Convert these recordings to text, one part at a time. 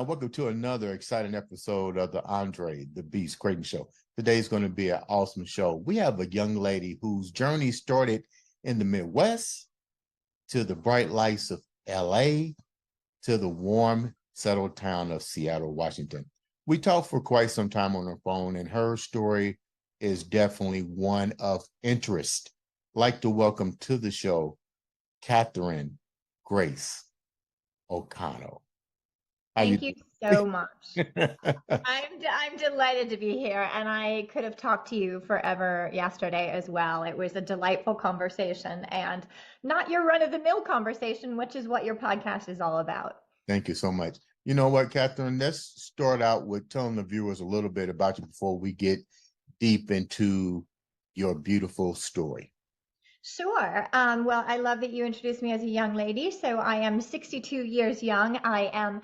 Welcome to another exciting episode of the Andre The Beast Crayton Show. Today's going to be an awesome show. We have a young lady whose journey started in the Midwest to the bright lights of LA to the warm, settled town of Seattle, Washington. We talked for quite some time on the phone, and her story is definitely one of interest. I'd like to welcome to the show, Catherine Grace O'Connell. Thank you so much. I'm delighted to be here, and I could have talked to you forever yesterday as well. It was a delightful conversation and not your run-of-the-mill conversation, which is what your podcast is all about. Thank you so much. You know what, Catherine? Let's start out with telling the viewers a little bit about you before we get deep into your beautiful story. Sure. Well, I love that you introduced me as a young lady. So I am 62 years young. I am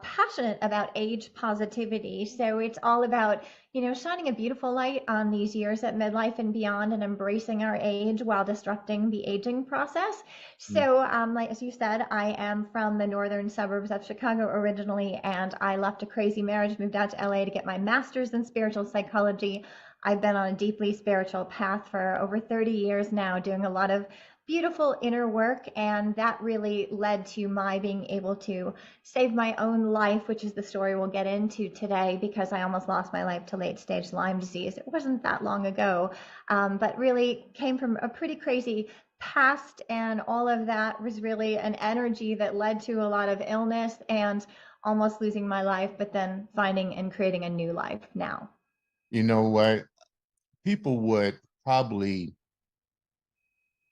passionate about age positivity. So it's all about, shining a beautiful light on these years at midlife and beyond and embracing our age while disrupting the aging process. So, like as you said, I am from the northern suburbs of Chicago originally, and I left a crazy marriage, moved out to LA to get my master's in spiritual psychology. I've been on a deeply spiritual path for over 30 years now, doing a lot of beautiful inner work, and that really led to my being able to save my own life, which is the story we'll get into today, because I almost lost my life to late stage Lyme disease. It wasn't that long ago, but really came from a pretty crazy past, and all of that was really an energy that led to a lot of illness and almost losing my life, but then finding and creating a new life now. You know what? People would probably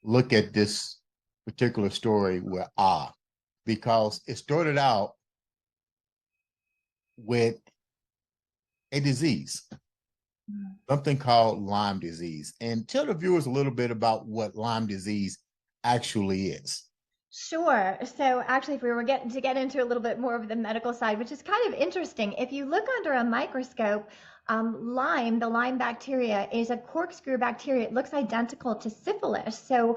look at this particular story with awe, because it started out with a disease, something called Lyme disease. And tell the viewers a little bit about what Lyme disease actually is. Sure. So actually, if we were getting to get into a little bit more of the medical side, which is kind of interesting, if you look under a microscope, Lyme, the Lyme bacteria, is a corkscrew bacteria. It looks identical to syphilis. So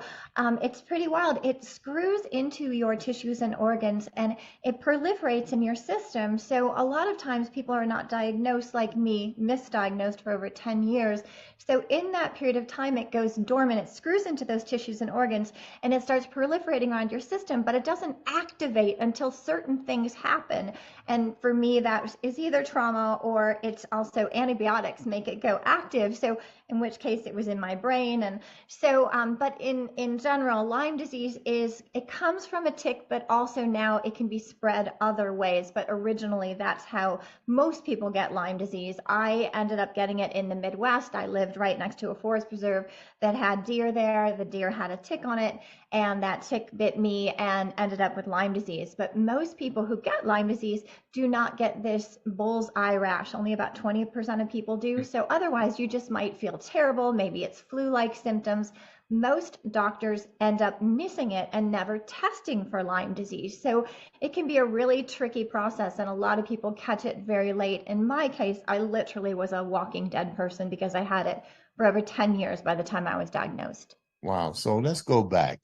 it's pretty wild. It screws into your tissues and organs, and it proliferates in your system. So a lot of times people are not diagnosed like me, misdiagnosed for over 10 years. So in that period of time, it goes dormant. It screws into those tissues and organs, and it starts proliferating around your system, but it doesn't activate until certain things happen. And for me, that is either trauma or it's also antibiotics make it go active. So in which case it was in my brain. And so, but in general, Lyme disease it comes from a tick, but also now it can be spread other ways. But originally, that's how most people get Lyme disease. I ended up getting it in the Midwest. I lived right next to a forest preserve that had deer there. The deer had a tick on it, and that tick bit me and ended up with Lyme disease. But most people who get Lyme disease do not get this bull's eye rash. Only about 20% of people do. So otherwise, you just might feel terrible. Maybe it's flu-like symptoms. Most doctors end up missing it and never testing for Lyme disease. So it can be a really tricky process, and a lot of people catch it very late. In my case, I literally was a walking dead person because I had it for over 10 years by the time I was diagnosed. Wow. So let's go back.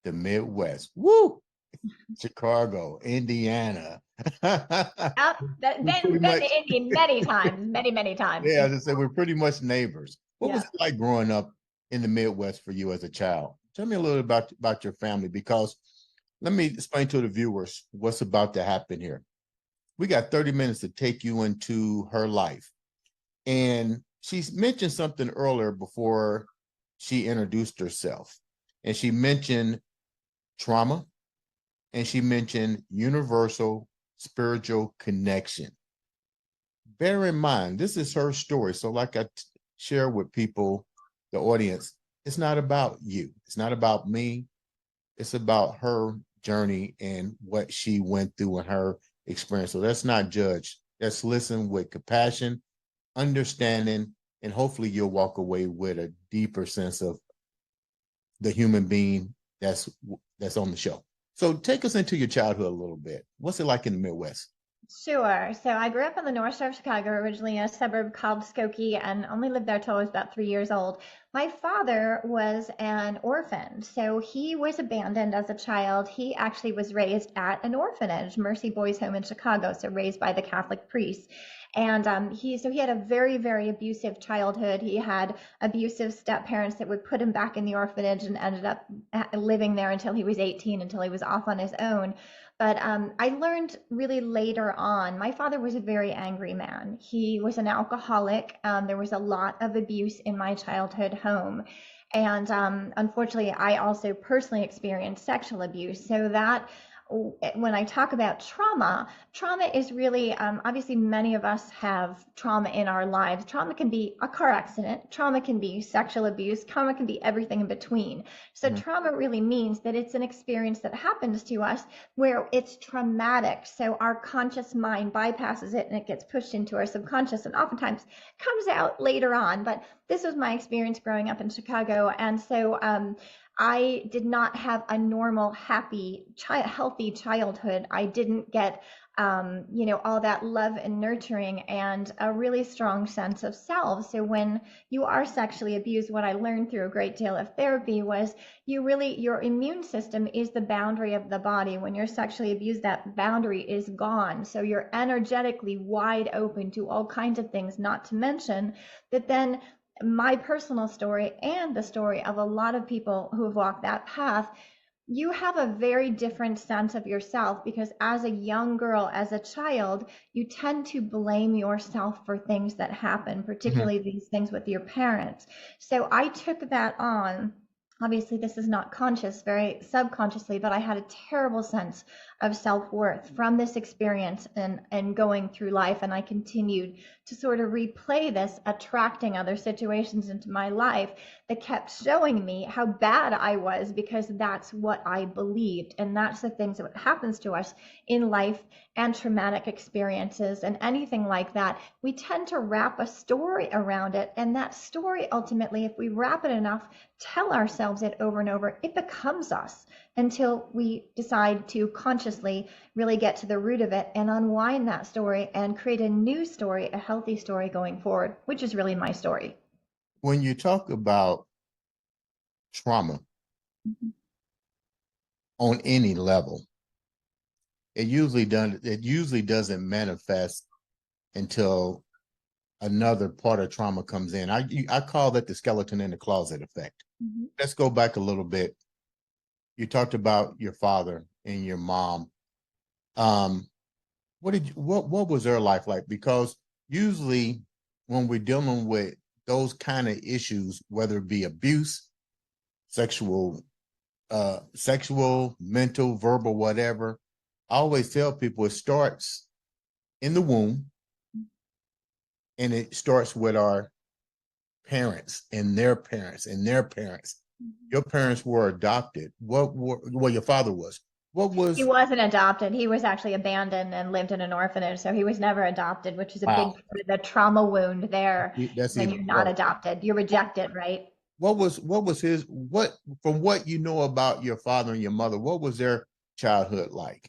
The Midwest. Woo! Chicago, Indiana. Been to Indy many times, many times. Yeah, as I said, we're pretty much neighbors. What was Yeah. it like growing up in the Midwest for you as a child? Tell me a little about your family, because let me explain to the viewers what's about to happen here. We got 30 minutes to take you into her life. And she's mentioned something earlier before she introduced herself. And she mentioned trauma, and she mentioned universal spiritual connection. Bear in mind, this is her story. So like I share with people, the audience, it's not about you. It's not about me. It's about her journey and what she went through and her experience. So let's not judge. Let's listen with compassion, understanding, and hopefully you'll walk away with a deeper sense of the human being that's on the show. So take us into your childhood a little bit. What's it like in the Midwest? Sure. So I grew up on the north shore of Chicago, originally a suburb called Skokie, and only lived there till I was about 3 years old. My father was an orphan, so he was abandoned as a child. He actually was raised at an orphanage, Mercy Boys Home in Chicago, so raised by the Catholic priests. And he had a very, very abusive childhood. He had abusive step parents that would put him back in the orphanage and ended up living there until he was 18, until he was off on his own. But I learned really later on. My father was a very angry man. He was an alcoholic. There was a lot of abuse in my childhood home. And unfortunately, I also personally experienced sexual abuse. So that when I talk about trauma, trauma is really obviously many of us have trauma in our lives. Trauma can be a car accident, trauma can be sexual abuse, trauma can be everything in between. So, Mhm. trauma really means that it's an experience that happens to us where it's traumatic. So, our conscious mind bypasses it and it gets pushed into our subconscious and oftentimes comes out later on. But this was my experience growing up in Chicago. And so, I did not have a normal, happy, healthy childhood. I didn't get, all that love and nurturing and a really strong sense of self. So when you are sexually abused, what I learned through a great deal of therapy was your immune system is the boundary of the body. When you're sexually abused, that boundary is gone. So you're energetically wide open to all kinds of things, not to mention that then my personal story and the story of a lot of people who have walked that path, you have a very different sense of yourself because as a young girl, as a child, you tend to blame yourself for things that happen, Mhm. particularly these things with your parents. So I took that on. Obviously, this is not conscious, very subconsciously, but I had a terrible sense of self-worth from this experience and going through life. And I continued to sort of replay this, attracting other situations into my life that kept showing me how bad I was because that's what I believed. And that's the things that happens to us in life and traumatic experiences and anything like that. We tend to wrap a story around it. And that story, ultimately, if we wrap it enough, tell ourselves it over and over, it becomes us until we decide to consciously really get to the root of it and unwind that story and create a new story, a healthy story going forward, which is really my story. When you talk about trauma on any level, it usually doesn't manifest until another part of trauma comes in. I call that the skeleton in the closet effect. Mhm. Let's go back a little bit. You talked about your father and your mom. Um, what was their life like? Because usually when we're dealing with those kind of issues, whether it be abuse, sexual, mental, verbal, whatever, I always tell people it starts in the womb and it starts with our parents and their parents and their parents. Your parents were adopted. Well, your father was. What He was wasn't adopted. He was actually abandoned and lived in an orphanage. So he was never adopted, which is a big wow? part of the trauma wound there That's when even you're not worse. adopted. You're What rejected, right? what was his what from what you know about your father and your mother? What was their childhood like?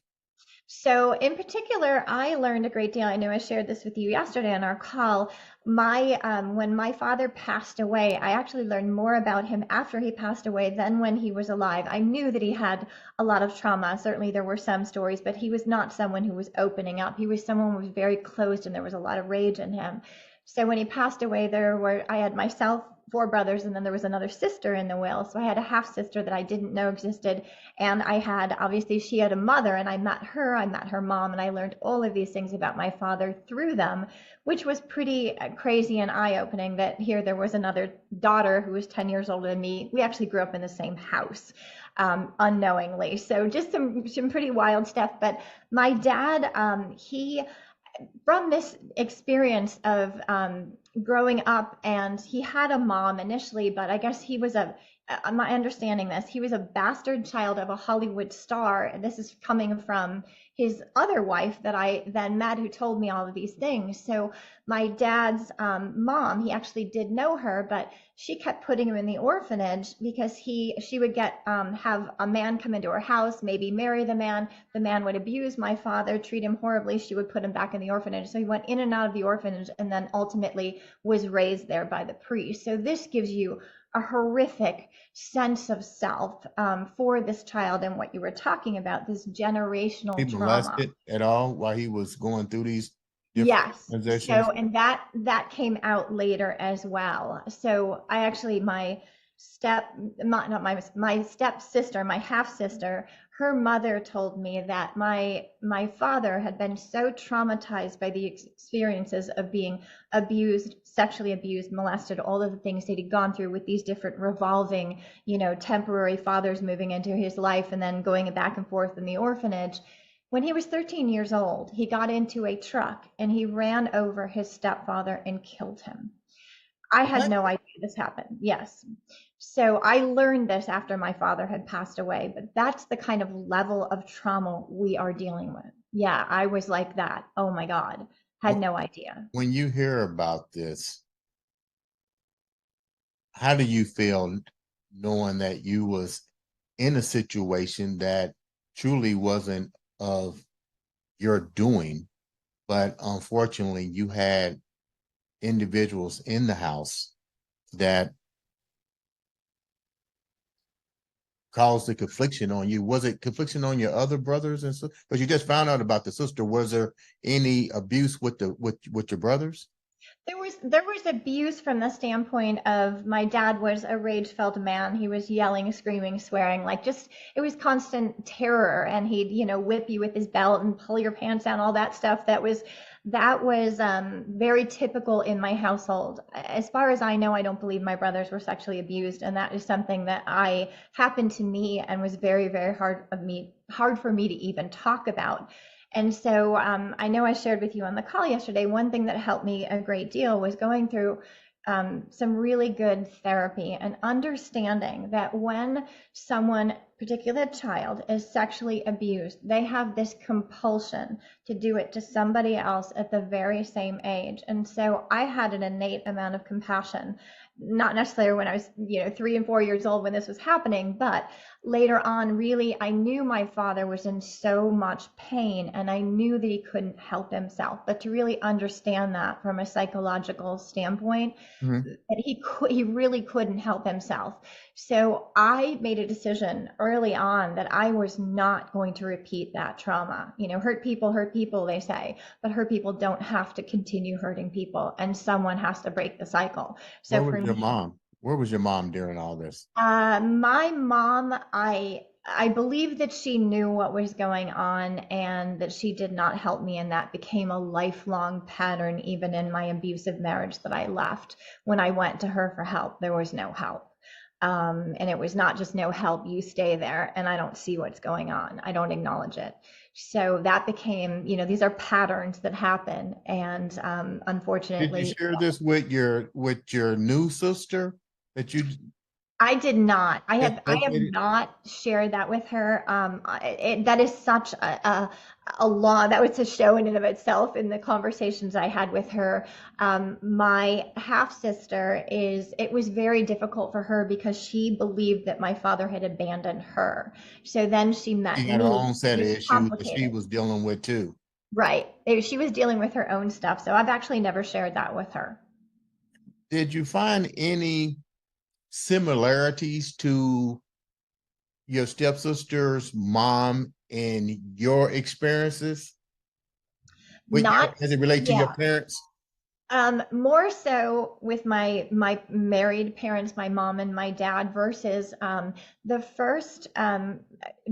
So, in particular, I learned a great deal. I know I shared this with you yesterday on our call. When my father passed away, I actually learned more about him after he passed away than when he was alive. I knew that he had a lot of trauma. Certainly, there were some stories, but he was not someone who was opening up. He was someone who was very closed, and there was a lot of rage in him. So when he passed away, I had myself, four brothers, and then there was another sister in the will. So I had a half sister that I didn't know existed. And I had, obviously, she had a mother, and I met her mom, and I learned all of these things about my father through them, which was pretty crazy and eye opening that here there was another daughter who was 10 years older than me. We actually grew up in the same house. Unknowingly, so just some pretty wild stuff. But my dad, he from this experience of growing up, and he had a mom initially, but I guess my understanding this, he was a bastard child of a Hollywood star. And this is coming from his other wife that I then met, who told me all of these things. So my dad's mom, he actually did know her, but she kept putting him in the orphanage because she would get have a man come into her house, maybe marry the man. The man would abuse my father, treat him horribly. She would put him back in the orphanage. So he went in and out of the orphanage, and then ultimately was raised there by the priest. So this gives you a horrific sense of self for this child, and what you were talking about, this He generational trauma. molested at all while he was going through these different Yes. So, transitions? and that came out later as well. So I actually, my step, not my stepsister, my half sister, her mother told me that my father had been so traumatized by the experiences of being abused, sexually abused, molested, all of the things that he'd gone through with these different revolving, temporary fathers moving into his life and then going back and forth in the orphanage. When he was 13 years old, he got into a truck and he ran over his stepfather and killed him. I had What? no idea this happened. Yes. So I learned this after my father had passed away, but that's the kind of level of trauma we are dealing with. Yeah, I was like that. Oh my God. Had no idea. When you hear about this, how do you feel knowing that you was in a situation that truly wasn't of your doing, but unfortunately you had individuals in the house that caused the confliction on you? Was it confliction on your other brothers and so? Because you just found out about the sister. Was there any abuse with the with your brothers? There was abuse from the standpoint of my dad was a rage-filled man. He was yelling, screaming, swearing, like just it was constant terror. And he'd, whip you with his belt and pull your pants down, all that stuff. That was very typical in my household. As far as I know, I don't believe my brothers were sexually abused, and that is something that I happened to me and was very, very hard for me to even talk about. And so I know I shared with you on the call yesterday, one thing that helped me a great deal was going through some really good therapy and understanding that when someone, particular child, is sexually abused, they have this compulsion to do it to somebody else at the very same age. And so I had an innate amount of compassion, not necessarily when I was, 3 and 4 years old when this was happening, but later on, really, I knew my father was in so much pain and I knew that he couldn't help himself. But to really understand that from a psychological standpoint, Mhm. that he really couldn't help himself. So I made a decision early on that I was not going to repeat that trauma. Hurt people, they say, but hurt people don't have to continue hurting people, and someone has to break the cycle. So Where for was your me, mom? Where was your mom during all this? my mom, I believe that she knew what was going on and that she did not help me, and that became a lifelong pattern even in my abusive marriage that I left. When I went to her for help, there was no help. And it was not just no help, you stay there and I don't see what's going on. I don't acknowledge it. So that became, these are patterns that happen. And Did you unfortunately, share this with your new sister that you I did not. just I have located? not shared that with her. That is such a law. That was a show in and of itself in the conversations I had with her. My half sister it was very difficult for her because she believed that my father had abandoned her. So then she She met had her me. own set It of was issues that she complicated. was dealing with too. Right. She was dealing with her own stuff. So I've actually never shared that with her. Did you find any similarities to your stepsister's mom in your experiences with your Not, as it relate to your yeah. parents? More so with my married parents, my mom and my dad, versus the first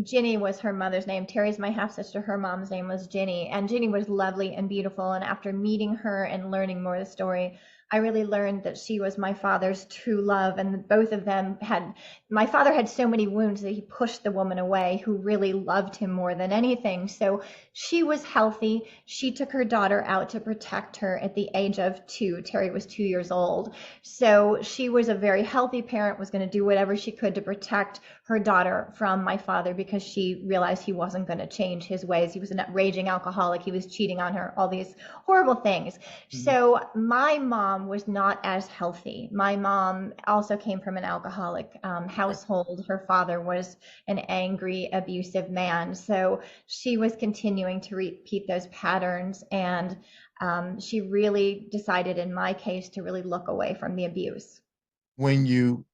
Ginny was her mother's name. Terry's my half sister. Her mom's name was Ginny, and Ginny was lovely and beautiful. And after meeting her and learning more of the story, I really learned that she was my father's true love, and both of them had. My father had so many wounds that he pushed the woman away who really loved him more than anything. So she was healthy. She took her daughter out to protect her at the age of 2. Terry was 2 years old. So she was a very healthy parent, was going to do whatever she could to protect her daughter from my father because she realized he wasn't going to change his ways. He was a raging alcoholic. He was cheating on her, all these horrible things. Mhm. So my mom was not as healthy. My mom also came from an alcoholic Right. household. Her father was an angry, abusive man. So she was continuing to repeat those patterns. And she really decided, in my case, to really look away from the abuse. When you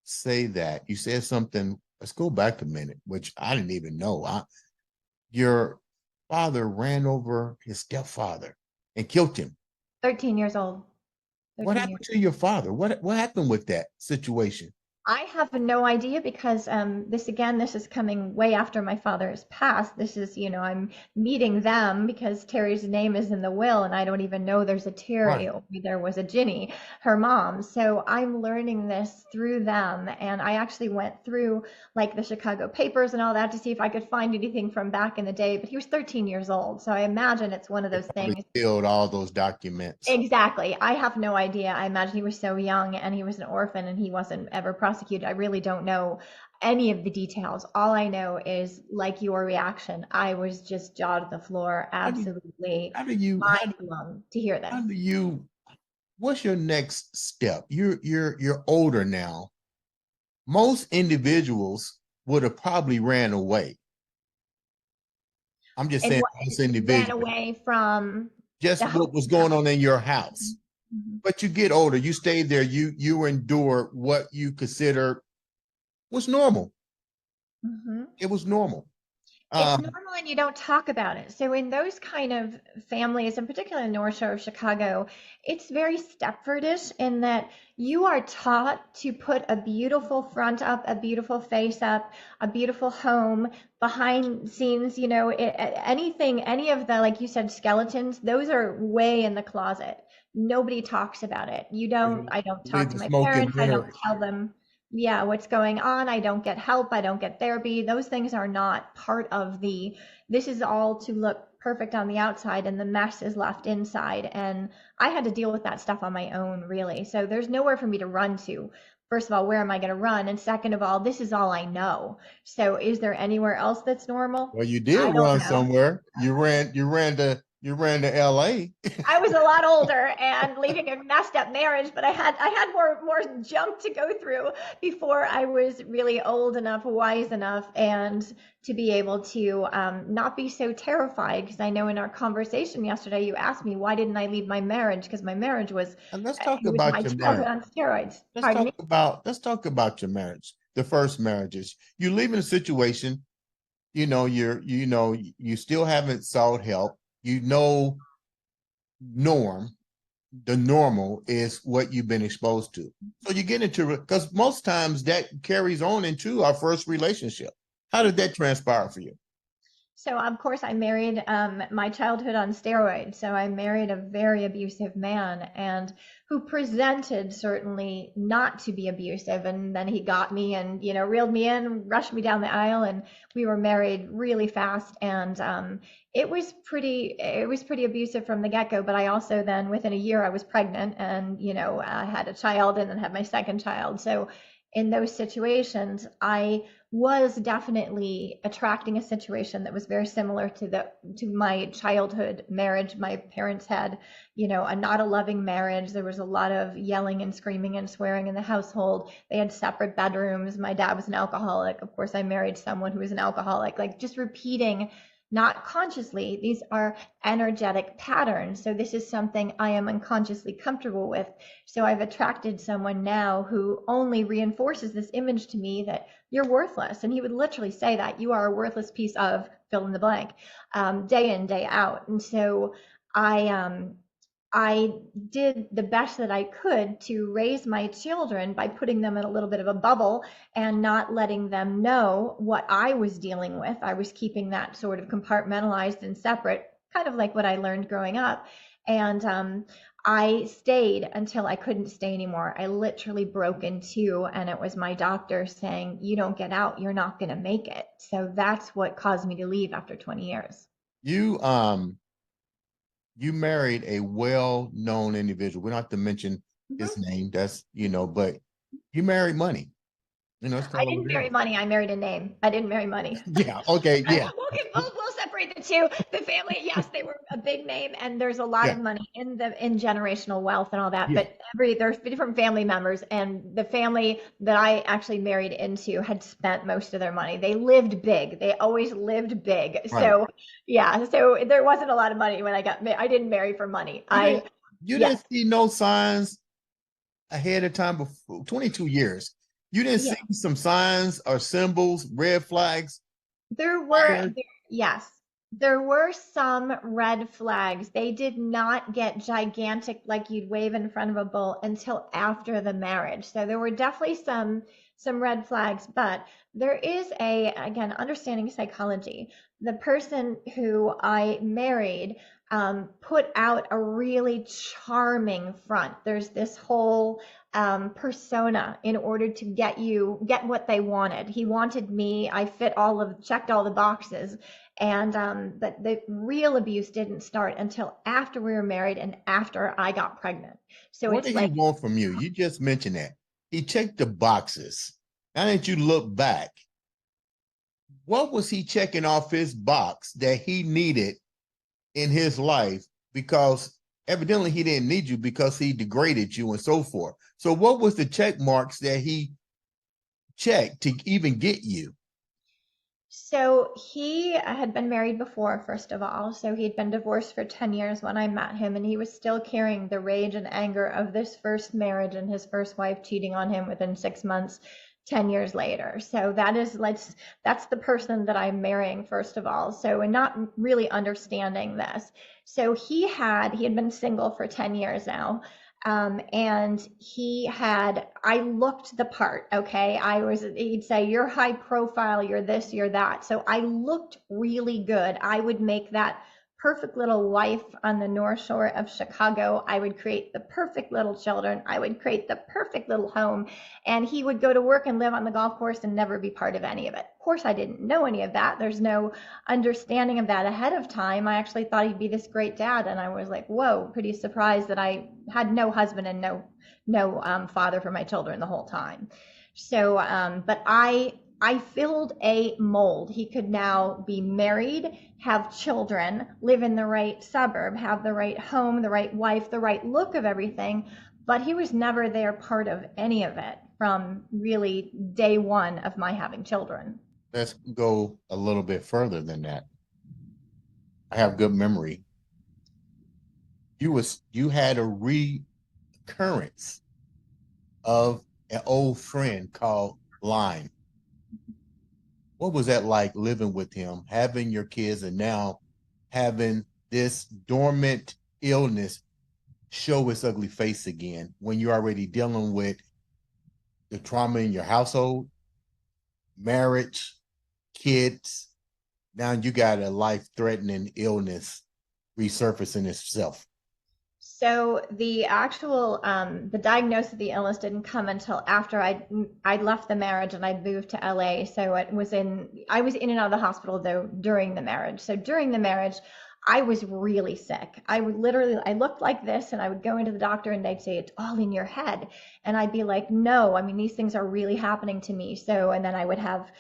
say that, you said something. Let's go back a minute, which I didn't even know. Your father ran over his stepfather and killed him. 13 years old. What 13 years. happened to your father? What happened with that situation? I have no idea because this is coming way after my father has passed. This is, I'm meeting them because Terry's name is in the will, and I don't even know there's a Terry. Right. Only there was a Ginny, her mom. So I'm learning this through them, and I actually went through like the Chicago papers and all that to see if I could find anything from back in the day. But he was 13 years old, so I imagine it's one of They those probably things. killed all those documents. Exactly. I have no idea. I imagine he was so young and he was an orphan and he wasn't ever prosecuted. I really don't know any of the details. All I know is like your reaction. I was just jaw to the floor, How do you, absolutely how do you mind blown to hear how this. do you what's your next step? You're older now. Most individuals would have probably ran away. I'm just And saying what most ran individuals. away from Just the what was home. going on in your house. Mhm. But you get older, you stayed there, you endure what you consider was normal. Mhm. It was normal. It's Um, normal and you don't talk about it. So in those kind of families, in particular in the North Shore of Chicago, it's very Stepfordish in that you are taught to put a beautiful front up, a beautiful face up, a beautiful home behind scenes, anything, any of the, like you said, skeletons, those are way in the closet. Nobody talks about it. you I don't talk leave to the my smoke and parents. I don't mirrors. tell them yeah, what's going on. I don't get help. I don't get therapy. Those things are not part of this is all to look perfect on the outside and the mess is left inside. And I had to deal with that stuff on my own, really. So there's nowhere for me to run to. First of all, where am I going to run? And second of all, this is all I know. So is there anywhere else that's normal? Well, you did I don't run know. somewhere. You ran to LA. I was a lot older and leaving a messed up marriage, but I had more jump to go through before I was really old enough, wise enough, and to be able to not be so terrified. Because I know in our conversation yesterday, you asked me why didn't I leave my marriage? Because my marriage was And let's talk it was my about your childhood marriage. on steroids. Let's Pardon talk me. about let's talk about your marriage. The first marriages. You live in a situation, you still haven't sought help. You know norm, the normal is what you've been exposed to. So you get into it because most times that carries on into our first relationship. How did that transpire for you? So of course I married my childhood on steroids. So I married a very abusive man and who presented certainly not to be abusive. And then he got me and, reeled me in, rushed me down the aisle and we were married really fast. And it was pretty abusive from the get-go. But I also then within a year I was pregnant and, I had a child and then had my second child. So in those situations, I was definitely attracting a situation that was very similar to my childhood marriage. My parents had, a not a loving marriage. There was a lot of yelling and screaming and swearing in the household. They had separate bedrooms. My dad was an alcoholic. Of course, I married someone who was an alcoholic. Like just repeating, not consciously, these are energetic patterns. So this is something I am unconsciously comfortable with. So I've attracted someone now who only reinforces this image to me that you're worthless. And he would literally say that you are a worthless piece of fill in the blank, day in, day out. And so I, um, I did the best that I could to raise my children by putting them in a little bit of a bubble and not letting them know what I was dealing with. I was keeping that sort of compartmentalized and separate, kind of like what I learned growing up. And I stayed until I couldn't stay anymore. I literally broke in two, and it was my doctor saying, "You don't get out, you're not going to make it." So that's what caused me to leave after 20 years. You you married a well-known individual. We don't have to mention his Mhm. name. That's, but you married money. It's I called what didn't it marry is. money. I married a name. I didn't marry money. Yeah. Okay. Right. Yeah. We'll separate the two. The family, yes, they were a big name, and there's a lot Yeah. of money in generational wealth and all that. Yeah. But there's different family members, and the family that I actually married into had spent most of their money. They lived big. They always lived big. Right. So yeah, so there wasn't a lot of money when I got married. I didn't marry for money. You didn't you Yes, didn't see no signs ahead of time before 22 years. You didn't yeah. see some signs or symbols, red flags There were, prior. yes, there were some red flags. They did not get gigantic like you'd wave in front of a bull until after the marriage. So there were definitely some red flags, but there is again, understanding psychology. The person who I married put out a really charming front. There's this whole persona in order to get what they wanted. He wanted me. I checked all the boxes, and but the real abuse didn't start until after we were married and after I got pregnant. So What it's did he like, want from you? You just mentioned that. He checked the boxes. Now that you look back, what was he checking off his box that he needed in his life? Because evidently he didn't need you because he degraded you and so forth. So what was the check marks that he checked to even get you? so he had been married before, first of all. So he'd been divorced for 10 years when I met him, and he was still carrying the rage and anger of this first marriage and his first wife cheating on him within 6 months, 10 years later. So that's the person that I'm marrying, first of all. So, and not really understanding this. So he had been single for 10 years now. And I looked the part, okay? He'd say, "You're high profile, you're this, you're that." So I looked really good. I would make that perfect little wife on the North Shore of Chicago. I would create the perfect little children. I would create the perfect little home. And he would go to work and live on the golf course and never be part of any of it. Of course, I didn't know any of that. There's no understanding of that ahead of time. I actually thought he'd be this great dad, and I was like, whoa, pretty surprised that I had no husband and no father for my children the whole time. So, but I filled a mold. He could now be married, have children, live in the right suburb, have the right home, the right wife, the right look of everything, but he was never there part of any of it from really day one of my having children. Let's go a little bit further than that. I have good memory. You had a recurrence of an old friend called Lyme. What was that like living with him, having your kids, and now having this dormant illness show its ugly face again when you're already dealing with the trauma in your household, marriage, kids? Now you got a life-threatening illness resurfacing itself. So the diagnosis of the illness didn't come until after I'd left the marriage and I'd moved to LA. So I was in and out of the hospital though during the marriage. So during the marriage, I was really sick. I looked like this, and I would go into the doctor and they'd say, "It's all in your head." And I'd be like, "No, I mean, these things are really happening to me." So, and then I would have,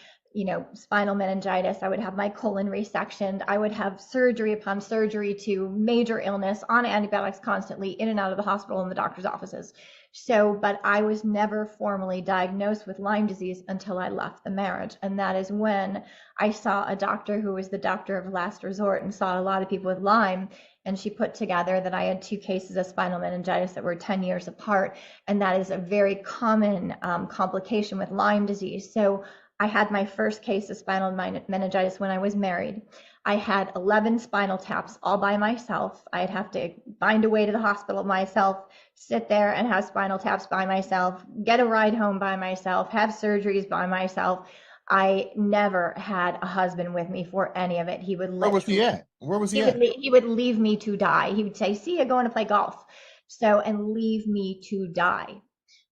spinal meningitis. I would have my colon resectioned. I would have surgery upon surgery to major illness, on antibiotics constantly, in and out of the hospital and the doctor's offices. So, but I was never formally diagnosed with Lyme disease until I left the marriage. And that is when I saw a doctor who was the doctor of last resort and saw a lot of people with Lyme. And she put together that I had two cases of spinal meningitis that were 10 years apart. And that is a very common complication with Lyme disease. So I had my first case of spinal meningitis when I was married. I had 11 spinal taps all by myself. I'd have to find a way to the hospital myself, sit there and have spinal taps by myself, get a ride home by myself, have surgeries by myself. I never had a husband with me for any of it. He would Where was he literally at? Where was he at? he would leave me to die. He would say, "See you going to play golf." So, and leave me to die.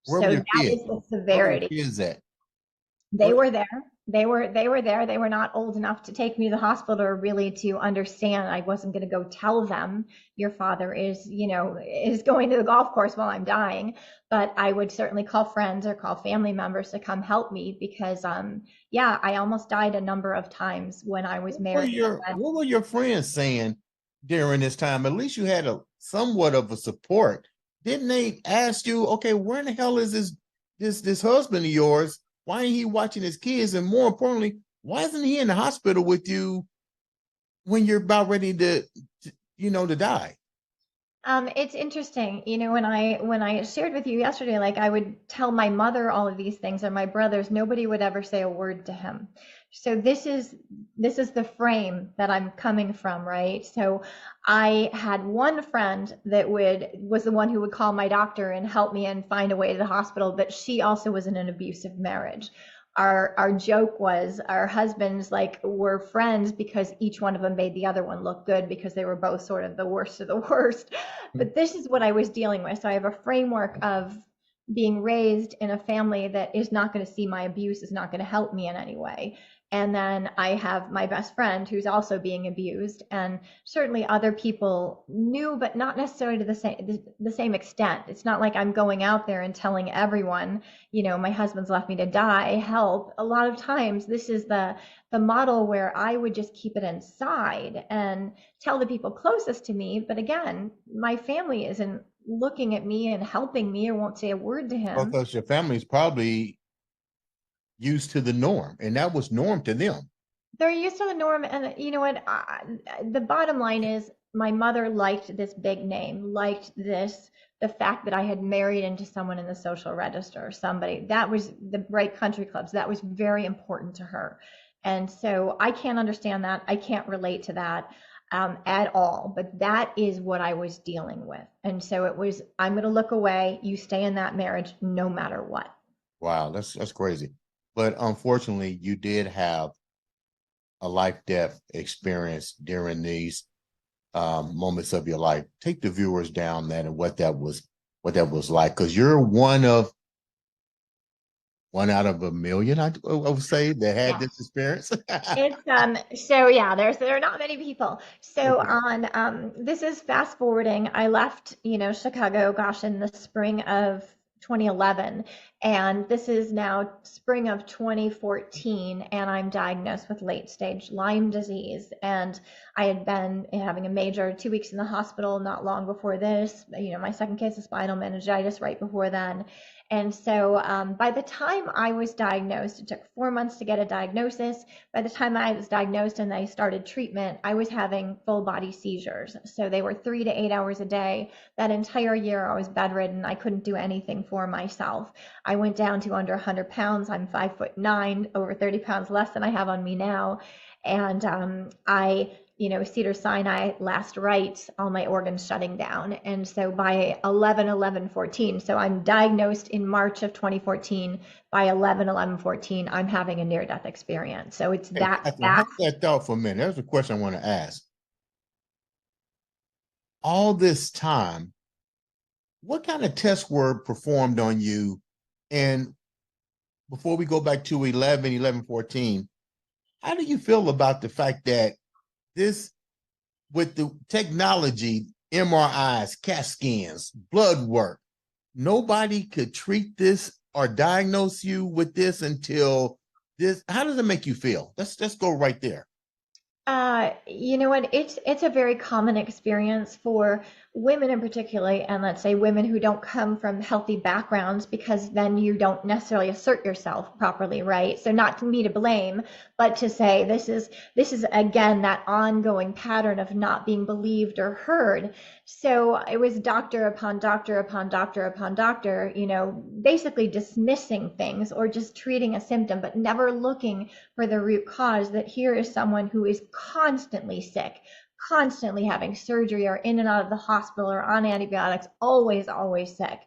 Where were So your that kids? is the Where were your severity. kids at? They Where, were there. They were there. They were not old enough to take me to the hospital or really to understand. I wasn't going to go tell them your father is going to the golf course while I'm dying. But I would certainly call friends or call family members to come help me because yeah, I almost died a number of times when I was married. what were your friends saying during this time? At least you had a somewhat of a support. Didn't they ask you, okay, where in the hell is this husband of yours? Why ain't he watching his kids? And more importantly, why isn't he in the hospital with you when you're about ready to die? It's interesting, when I shared with you yesterday, like I would tell my mother all of these things, or my brothers, nobody would ever say a word to him. So this is the frame that I'm coming from, right? So I had one friend that was the one who would call my doctor and help me and find a way to the hospital, but she also was in an abusive marriage. Our joke was our husbands like were friends because each one of them made the other one look good because they were both sort of the worst of the worst. But this is what I was dealing with. So I have a framework of being raised in a family that is not going to see my abuse, is not going to help me in any way. And then I have my best friend who's also being abused, and certainly other people knew, but not necessarily to the same extent. It's not like I'm going out there and telling everyone, my husband's left me to die, help. A lot of times this is the model where I would just keep it inside and tell the people closest to me. But again, my family isn't looking at me and helping me or won't say a word to him. Because your family's probably used to the norm, and that was norm to them. They're used to the norm. And you know what? The bottom line is my mother liked this big name, liked the fact that I had married into someone in the social register, somebody that was the right country clubs. That was very important to her. And so I can't understand that. I can't relate to that at all. But that is what I was dealing with. And so it was, I'm going to look away. You stay in that marriage no matter what. Wow, that's crazy. But unfortunately, you did have a life death experience during these moments of your life. Take the viewers down that and what that was like, because you're one out of a million, I would say, that had Yeah. this experience. It's so yeah, there are not many people. So Okay. on this is fast forwarding. I left, Chicago, gosh, in the spring of 2011, and this is now spring of 2014, and I'm diagnosed with late stage Lyme disease. And I had been having a major 2 weeks in the hospital not long before this, my second case of spinal meningitis right before then. And so by the time I was diagnosed, it took 4 months to get a diagnosis. By the time I was diagnosed and I started treatment, I was having full body seizures. So they were 3 to 8 hours a day. That entire year, I was bedridden. I couldn't do anything for myself. I went down to under 100 pounds. I'm 5'9", over 30 pounds less than I have on me now. And Cedar-Sinai last right, all my organs shutting down. And so by 11/11/14, so I'm diagnosed in March of 2014. By 11/11/14, I'm having a near-death experience. So it's Hey, that Catherine, hold fast. that thought for a minute. There's a question I want to ask. All this time, what kind of tests were performed on you? And before we go back to 11/11/14, how do you feel about the fact that this, with the technology, MRIs, CAT scans, blood work, nobody could treat this or diagnose you with this until this? How does it make you feel? Let's go right there. You know what? It's a very common experience for women in particular, and let's say women who don't come from healthy backgrounds, because then you don't necessarily assert yourself properly, right? So not to me to blame, but to say this is again that ongoing pattern of not being believed or heard. So it was doctor upon doctor upon doctor upon doctor, basically dismissing things or just treating a symptom, but never looking for the root cause, that here is someone who is constantly sick, constantly having surgery or in and out of the hospital or on antibiotics, always, always sick.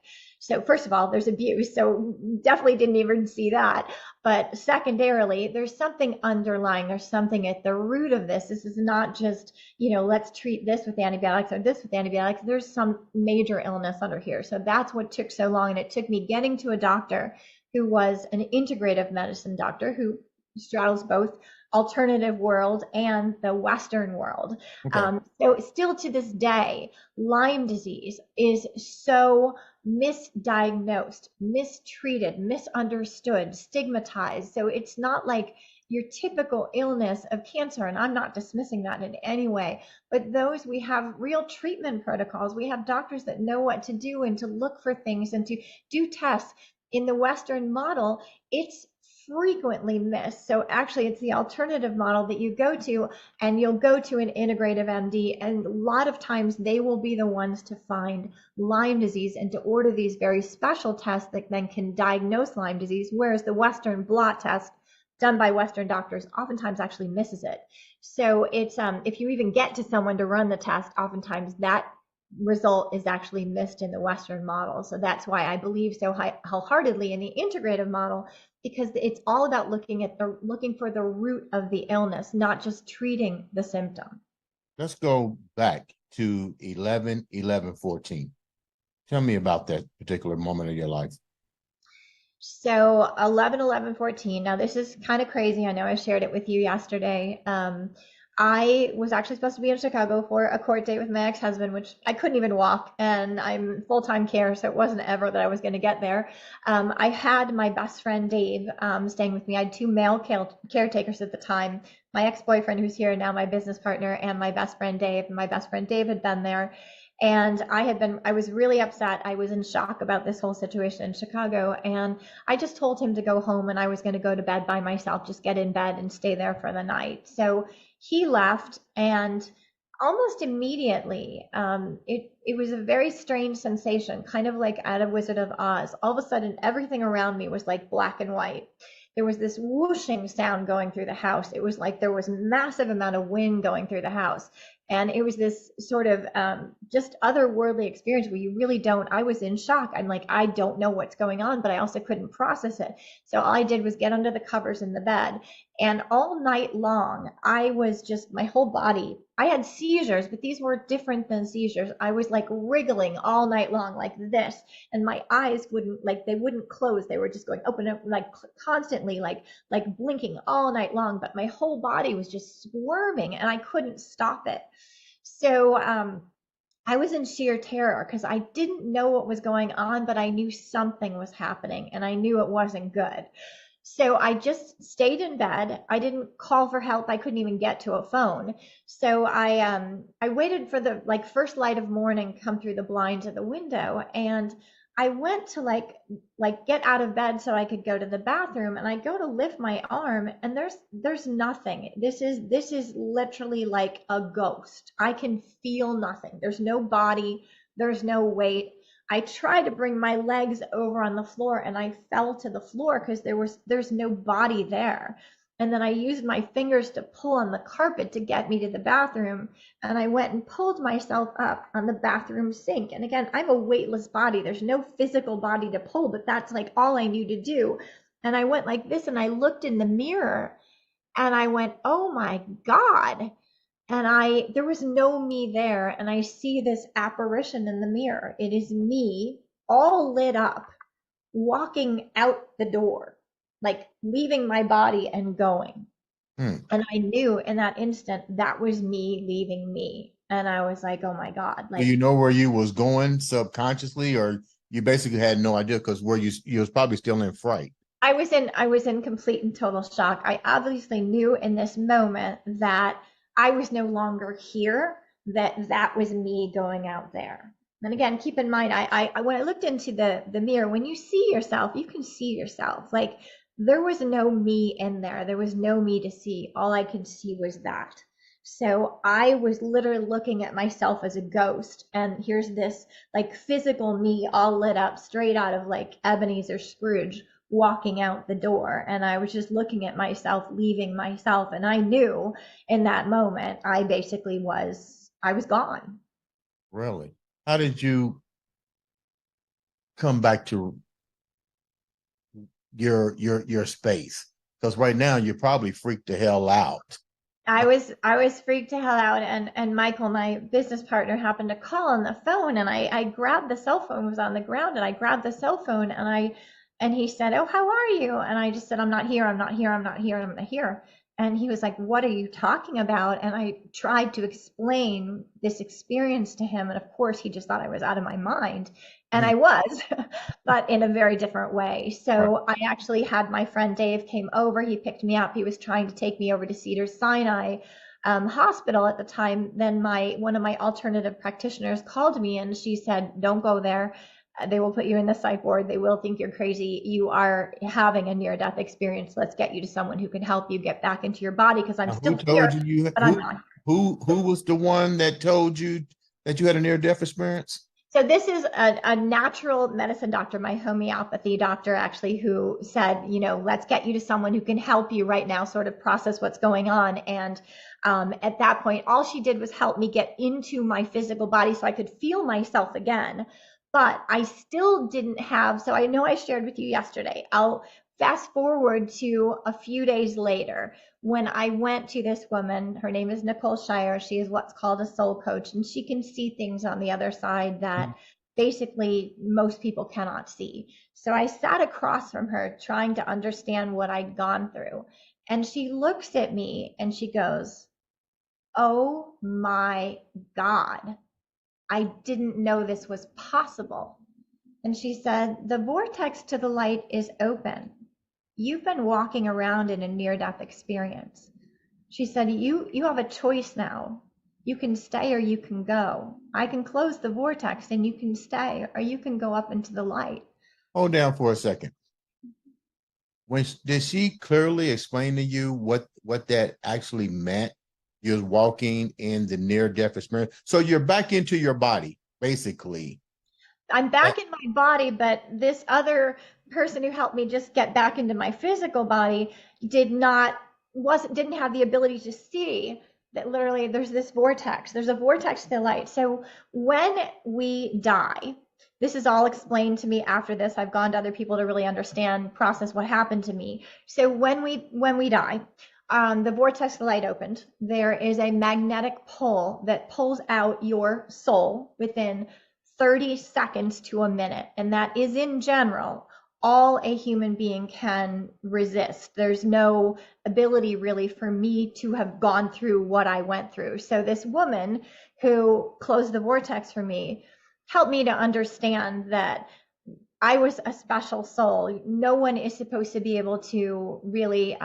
So first of all, there's abuse. So definitely didn't even see that. But secondarily, there's something underlying. There's something at the root of this. This is not just, let's treat this with antibiotics or this with antibiotics. There's some major illness under here. So that's what took so long. And it took me getting to a doctor who was an integrative medicine doctor who straddles both alternative world and the Western world. Okay. So still to this day, Lyme disease is so misdiagnosed, mistreated, misunderstood, stigmatized. So it's not like your typical illness of cancer, and I'm not dismissing that in any way, but those we have real treatment protocols. We have doctors that know what to do and to look for things and to do tests. In the Western model, it's frequently missed. So actually, it's the alternative model that you go to, and you'll go to an integrative MD, and a lot of times they will be the ones to find Lyme disease and to order these very special tests that then can diagnose Lyme disease, whereas the Western blot test done by Western doctors oftentimes actually misses it. So it's if you even get to someone to run the test, oftentimes that result is actually missed in the Western model. So that's why I believe so wholeheartedly in the integrative model, because it's all about looking for the root of the illness, not just treating the symptom. Let's go back to 11/11/14. Tell me about that particular moment of your life. So 11/11/14. Now this is kind of crazy. I know I shared it with you yesterday. I was actually supposed to be in Chicago for a court date with my ex-husband, which I couldn't even walk, and I'm full-time care, so it wasn't ever that I was going to get there. I had my best friend Dave staying with me. I had two male caretakers at the time. My ex-boyfriend, who's here now, my business partner, and my best friend Dave. And my best friend Dave had been there. And I was really upset. I was in shock about this whole situation in Chicago. And I just told him to go home and I was going to go to bed by myself, just get in bed and stay there for the night. So he left, and almost immediately, it was a very strange sensation, kind of like out of Wizard of Oz. All of a sudden, everything around me was like black and white. There was this whooshing sound going through the house. It was like there was massive amount of wind going through the house. And it was this sort of just otherworldly experience where you really don't. I was in shock. I'm like, I don't know what's going on, but I also couldn't process it. So all I did was get under the covers in the bed. And all night long, I was just, my whole body, I had seizures, but these were different than seizures. I was like wriggling all night long, like this. And my eyes wouldn't, like, they wouldn't close. They were just going open up, like constantly, like blinking all night long. But my whole body was just squirming and I couldn't stop it. So I was in sheer terror because I didn't know what was going on, but I knew something was happening and I knew it wasn't good. So I just stayed in bed. I didn't call for help. I couldn't even get to a phone. So I waited for the like first light of morning come through the blinds of the window, and I went to like get out of bed so I could go to the bathroom, and I go to lift my arm and there's nothing. This is literally like a ghost. I can feel nothing. There's no body, there's no weight. I tried to bring my legs over on the floor and I fell to the floor because there's no body there. And then I used my fingers to pull on the carpet to get me to the bathroom. And I went and pulled myself up on the bathroom sink. And again, I'm a weightless body. There's no physical body to pull, but that's like all I knew to do. And I went like this and I looked in the mirror and I went, oh my God. And there was no me there. And I see this apparition in the mirror. It is me all lit up, walking out the door, like leaving my body and going. Hmm. And I knew in that instant that was me leaving me. And I was like, oh my God, Do like you know where you was going subconsciously, or you basically had no idea because where you was probably still in fright? I was in complete and total shock. I obviously knew in this moment that I was no longer here, that was me going out there. And again, keep in mind, I when I looked into the mirror, when you see yourself, you can see yourself. Like there was no me in there. There was no me to see. All I could see was that. So I was literally looking at myself as a ghost, and here's this like physical me all lit up straight out of like Ebenezer Scrooge walking out the door, and I was just looking at myself leaving myself, and I knew in that moment I was gone. Really? How did you come back to your space? Because right now you're probably freaked the hell out. I was freaked to hell out, and Michael, my business partner, happened to call on the phone, and I grabbed the cell phone, it was on the ground, and I grabbed the cell phone, and he said, "Oh, how are you?" And I just said, "I'm not here, I'm not here, I'm not here, I'm not here." And he was like, "What are you talking about?" And I tried to explain this experience to him, and of course he just thought I was out of my mind. And Mm, I was, but in a very different way. right. So I actually had my friend Dave came over. He picked me up. He was trying to take me over to Cedars-Sinai Hospital at the time. Then one of my alternative practitioners called me and she said, "Don't go there. They will put you in the psych ward. They will think you're crazy. You are having a near-death experience. Let's get you to someone who can help you get back into your body because I'm Now, who still told here, you but I'm not." who was the one that told you that you had a near death experience? So this is a natural medicine doctor, my homeopathy doctor, actually, who said, let's get you to someone who can help you right now, sort of process what's going on. And at that point, all she did was help me get into my physical body so I could feel myself again. But I still didn't have, so I know I shared with you yesterday. I'll fast forward to a few days later when I went to this woman. Her name is Nicole Shire. She is what's called a soul coach, and she can see things on the other side that basically most people cannot see. So I sat across from her trying to understand what I'd gone through. And she looks at me and she goes, "Oh my God, I didn't know this was possible." And she said, "The vortex to the light is open. You've been walking around in a near-death experience." She said, "You have a choice now. You can stay or you can go. I can close the vortex and you can stay, or you can go up into the light." Hold down for a second. Did she clearly explain to you what that actually meant? You're walking in the near death experience, so you're back into your body, basically. I'm back in my body, but this other person who helped me just get back into my physical body didn't have the ability to see that literally there's a vortex to the light. So when we die, this is all explained to me after this. I've gone to other people to really understand, process what happened to me. So when we die, the vortex of the light opened. There is a magnetic pull that pulls out your soul within 30 seconds to a minute. And that is in general all a human being can resist. There's no ability really for me to have gone through what I went through. So this woman who closed the vortex for me helped me to understand that I was a special soul. No one is supposed to be able to really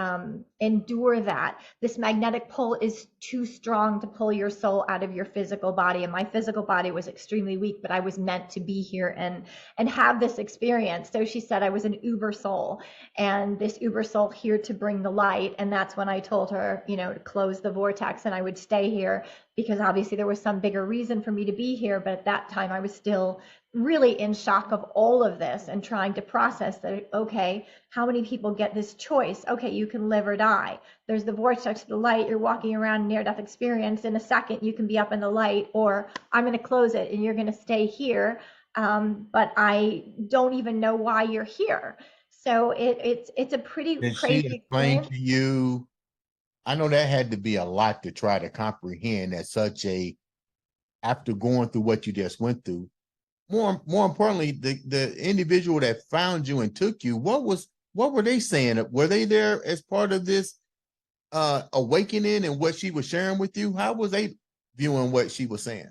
endure that. This magnetic pull is too strong to pull your soul out of your physical body. And my physical body was extremely weak, but I was meant to be here and have this experience. So she said I was an uber soul, and this uber soul here to bring the light. And that's when I told her, to close the vortex and I would stay here because obviously there was some bigger reason for me to be here. But at that time, I was still really in shock of all of this and trying to process that. Okay, how many people get this choice? Okay, you can live or die. There's the vortex of the light. You're walking around near death experience. In a second, you can be up in the light, or I'm going to close it and you're going to stay here. But I don't even know why you're here. So it's a pretty Did she crazy explain experience. to you? I know that had to be a lot to try to comprehend at such a after going through what you just went through. More importantly, the individual that found you and took you, what were they saying? Were they there as part of this awakening and what she was sharing with you? How was they viewing what she was saying?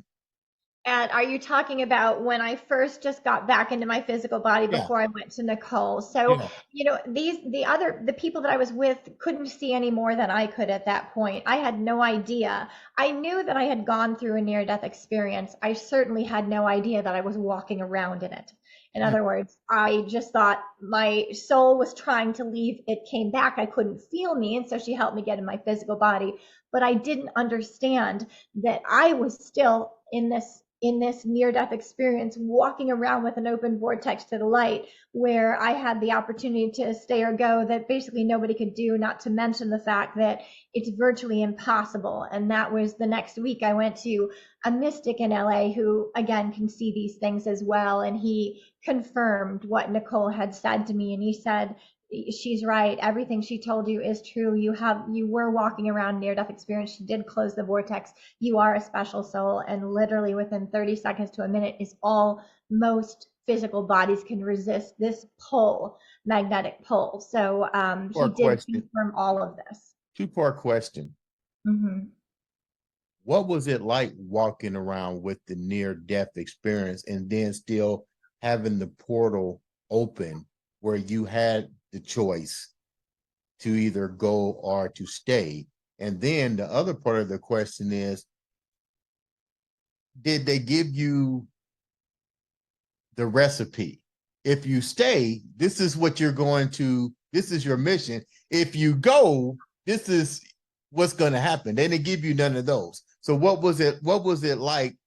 And are you talking about when I first just got back into my physical body Yeah, before I went to Nicole? So, yeah. the people that I was with couldn't see any more than I could at that point. I had no idea. I knew that I had gone through a near death experience. I certainly had no idea that I was walking around in it. In Mm. other words, I just thought my soul was trying to leave. It came back. I couldn't feel me. And so she helped me get in my physical body. But I didn't understand that I was still in this in this near-death experience, walking around with an open vortex to the light, where I had the opportunity to stay or go that basically nobody could do, not to mention the fact that it's virtually impossible. And that was the next week. I went to a mystic in LA who, again, can see these things as well. And he confirmed what Nicole had said to me. And he said, she's right. Everything she told you is true. You were walking around near death experience. She did close the vortex. You are a special soul. And literally within 30 seconds to a minute is all most physical bodies can resist, this pull, magnetic pull. So he Two-part did question. confirm all of this. Two-part question. Mm-hmm. What was it like walking around with the near-death experience and then still having the portal open where you had the choice to either go or to stay? And then the other part of the question is, did they give you the recipe? If you stay, this is what you're going to, this is your mission. If you go, this is what's going to happen. They didn't give you none of those. So what was it like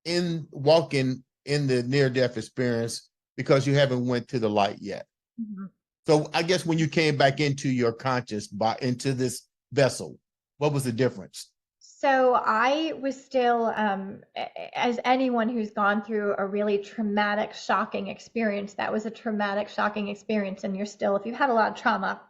in walking in the near-death experience, because you haven't went to the light yet? Mm-hmm. So I guess when you came back into your conscious, into this vessel, what was the difference? So I was still, as anyone who's gone through a really traumatic, shocking experience, that was a traumatic, shocking experience. And you're still, if you've had a lot of trauma,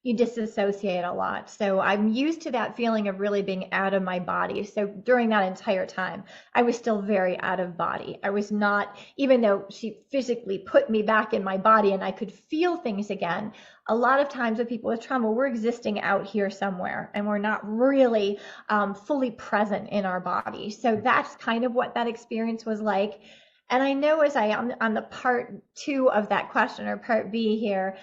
you disassociate a lot. So I'm used to that feeling of really being out of my body. So during that entire time, I was still very out of body. I was not, even though she physically put me back in my body and I could feel things again. A lot of times with people with trauma, we're existing out here somewhere and we're not really fully present in our body. So that's kind of what that experience was like. And I know as on the part two of that question, or part B here,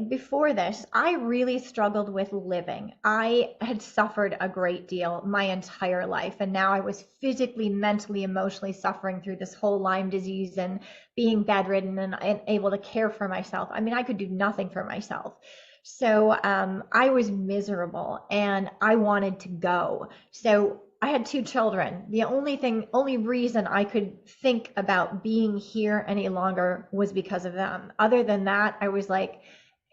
before this, I really struggled with living. I had suffered a great deal my entire life, and now I was physically, mentally, emotionally suffering through this whole Lyme disease and being bedridden and able to care for myself. I mean, I could do nothing for myself. So I was miserable and I wanted to go. So I had two children. The only reason I could think about being here any longer was because of them. Other than that, I was like,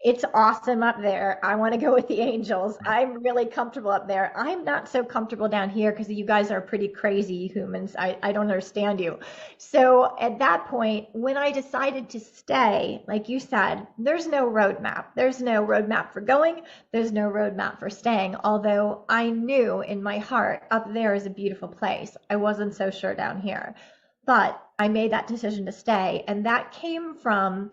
it's awesome up there. I want to go with the angels. I'm really comfortable up there. I'm not so comfortable down here because you guys are pretty crazy humans. I don't understand you. So at that point, when I decided to stay, like you said, there's no roadmap. There's no roadmap for going. There's no roadmap for staying. Although I knew in my heart up there is a beautiful place. I wasn't so sure down here. But I made that decision to stay. And that came from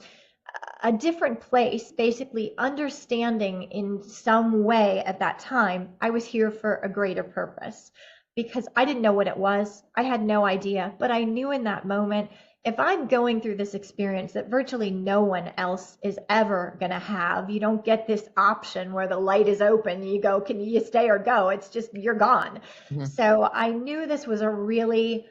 a different place, basically understanding in some way at that time, I was here for a greater purpose, because I didn't know what it was. I had no idea, but I knew in that moment, if I'm going through this experience that virtually no one else is ever going to have, you don't get this option where the light is open. You go, can you stay or go? It's just, you're gone. Mm-hmm. So I knew this was a really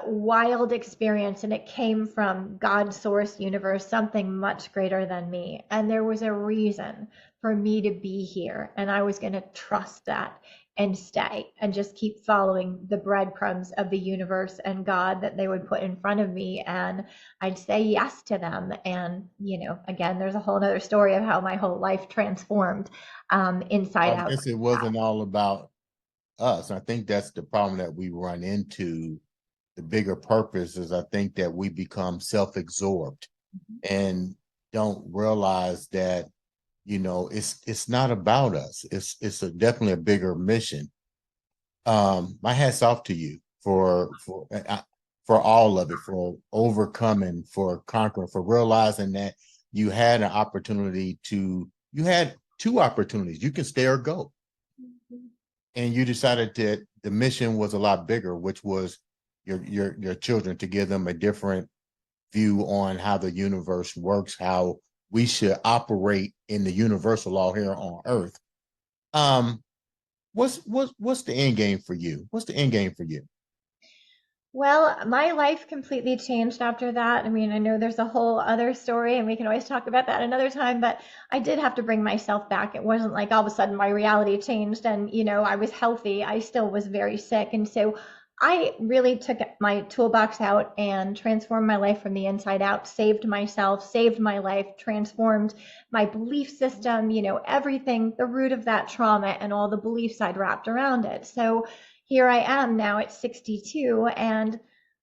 wild experience, and it came from God source universe, something much greater than me, and there was a reason for me to be here, and I was going to trust that and stay and just keep following the breadcrumbs of the universe and God that they would put in front of me, and I'd say yes to them. And again, there's a whole other story of how my whole life transformed inside I out. guess it wasn't all about us. I think that's the problem that we run into. The bigger purpose is, I think, that we become self-absorbed and don't realize that, it's not about us. It's definitely a bigger mission. My hat's off to you for all of it, for overcoming, for conquering, for realizing that you had an opportunity you had two opportunities. You can stay or go. And you decided that the mission was a lot bigger, which was your children, to give them a different view on how the universe works, how we should operate in the universal law here on Earth. What's the end game for you? What's the end game for you? Well, my life completely changed after that. I mean, I know there's a whole other story, and we can always talk about that another time, but I did have to bring myself back. It wasn't like all of a sudden my reality changed and, I was healthy. I still was very sick. And so I really took my toolbox out and transformed my life from the inside out, saved myself, saved my life, transformed my belief system, everything, the root of that trauma and all the beliefs I'd wrapped around it. So, here I am now at 62, and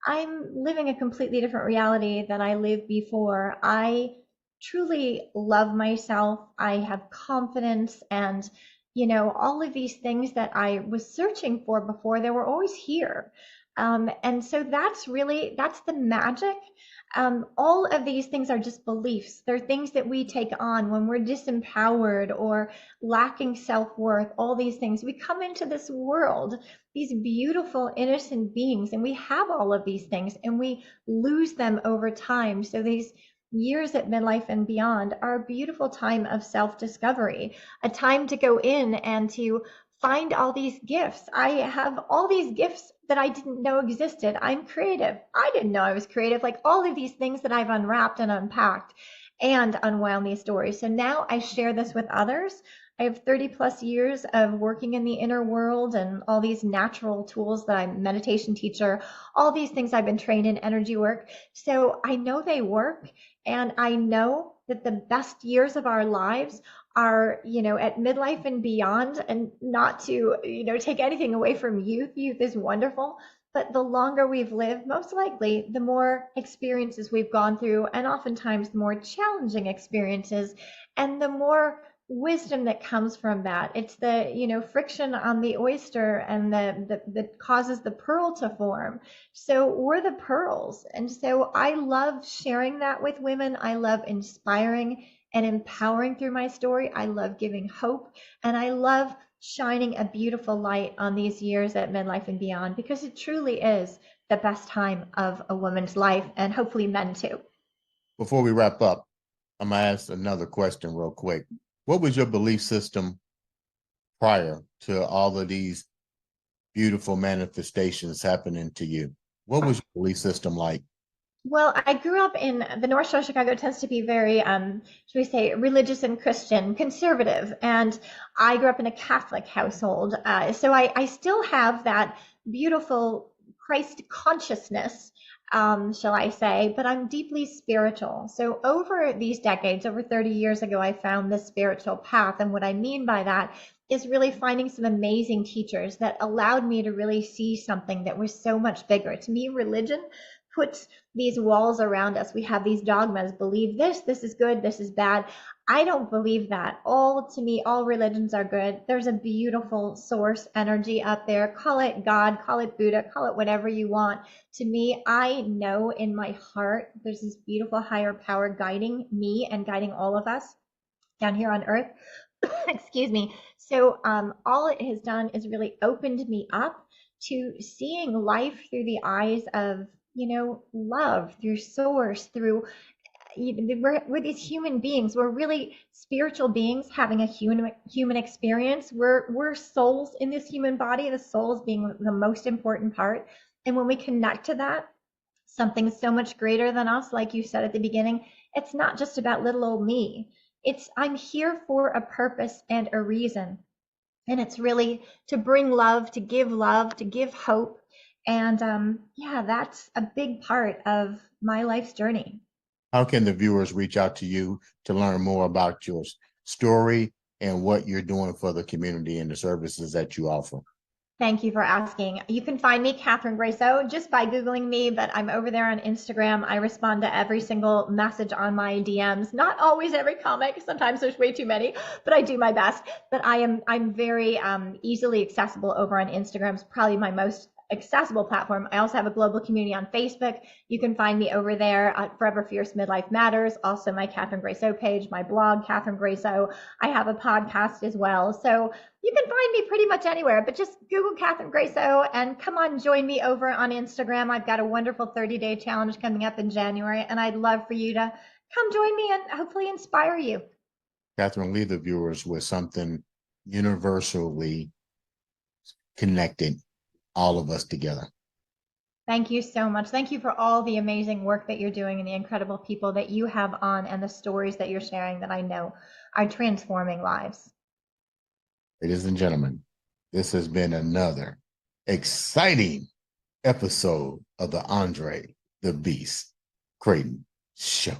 I'm living a completely different reality than I lived before. I truly love myself. I have confidence and, all of these things that I was searching for before, they were always here. And so that's the magic. All of these things are just beliefs. They're things that we take on when we're disempowered or lacking self-worth, all these things. We come into this world, these beautiful, innocent beings, and we have all of these things and we lose them over time. So these years at midlife and beyond are a beautiful time of self-discovery, a time to go in and to find all these gifts. I have all these gifts that I didn't know existed. I'm creative. I didn't know I was creative. Like all of these things that I've unwrapped and unpacked and unwound these stories. So now I share this with others. I have 30 plus years of working in the inner world and all these natural tools that I'm a meditation teacher, all these things I've been trained in energy work. So I know they work, and I know that the best years of our lives are, at midlife and beyond. And not to, take anything away from youth. Youth is wonderful. But the longer we've lived, most likely, the more experiences we've gone through, and oftentimes the more challenging experiences, and the more wisdom that comes from that. It's the, friction on the oyster and that causes the pearl to form. So we're the pearls. And so I love sharing that with women. I love inspiring and empowering through my story. I love giving hope, and I love shining a beautiful light on these years at midlife and beyond, because it truly is the best time of a woman's life, and hopefully men too. Before we wrap up, I'm gonna ask another question real quick. What was your belief system prior to all of these beautiful manifestations happening to you? What was your belief system like? Well, I grew up in the North Shore of Chicago. Tends to be very, should we say, religious and Christian, conservative. And I grew up in a Catholic household. So I still have that beautiful Christ consciousness, shall I say, but I'm deeply spiritual. So over these decades, over 30 years ago, I found this spiritual path. And what I mean by that is really finding some amazing teachers that allowed me to really see something that was so much bigger. To me, religion puts these walls around us. We have these dogmas, believe this is good, this is bad. I don't believe that. To me, all religions are good. There's a beautiful source energy up there. Call it God, call it Buddha, call it whatever you want. To me, I know in my heart there's this beautiful higher power guiding me and guiding all of us down here on earth. Excuse me. So all it has done is really opened me up to seeing life through the eyes of, love, through source, through, we're these human beings. We're really spiritual beings having a human experience. We're souls in this human body, the souls being the most important part. And when we connect to that, something so much greater than us, like you said at the beginning, it's not just about little old me. It's I'm here for a purpose and a reason. And it's really to bring love, to give hope. And yeah, that's a big part of my life's journey. How can the viewers reach out to you to learn more about your story and what you're doing for the community and the services that you offer? Thank you for asking. You can find me, Catherine Grayso, just by Googling me, but I'm over there on Instagram. I respond to every single message on my DMs. Not always every comment, sometimes there's way too many, but I do my best. But I'm very easily accessible over on Instagram. It's probably my most accessible platform. I also have a global community on Facebook. You can find me over there at Forever Fierce Midlife Matters. Also my Catherine Grayso page, my blog, Catherine Grayso. I have a podcast as well. So you can find me pretty much anywhere, but just Google Catherine Grayso and come on, join me over on Instagram. I've got a wonderful 30-day challenge coming up in January, and I'd love for you to come join me and hopefully inspire you. Catherine, leave the viewers with something universally connected all of us together. Thank you so much. Thank you for all the amazing work that you're doing and the incredible people that you have on and the stories that you're sharing that I know are transforming lives. Ladies and gentlemen, this has been another exciting episode of the Andre the Beast Crayton Show.